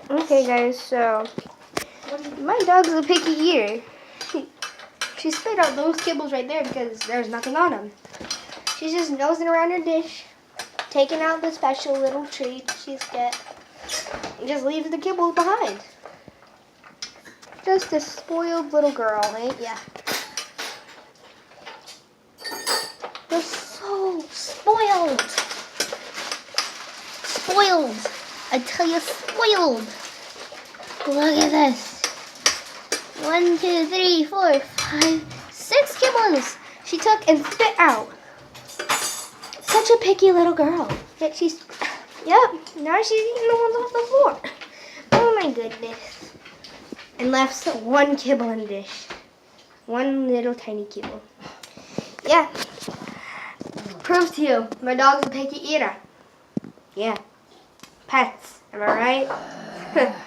Okay, guys, so my dog's a picky eater. She spit out those kibbles right there because there's nothing on them. She's just nosing around her dish, taking out the special little treat she's got, and just leaves the kibbles behind. Just a spoiled little girl, ain't ya? You're so spoiled. Spoiled. I tell you, spoiled. Look at this. 1, 2, 3, 4, 5, 6 kibbles she took and spit out. Such a picky little girl. Yet she's, yep, now she's eating the ones off the floor. Oh my goodness. And left 1 kibble in the dish. 1 little tiny kibble. Yeah. Prove to you, my dog's a picky eater. Yeah. Pets, am I right?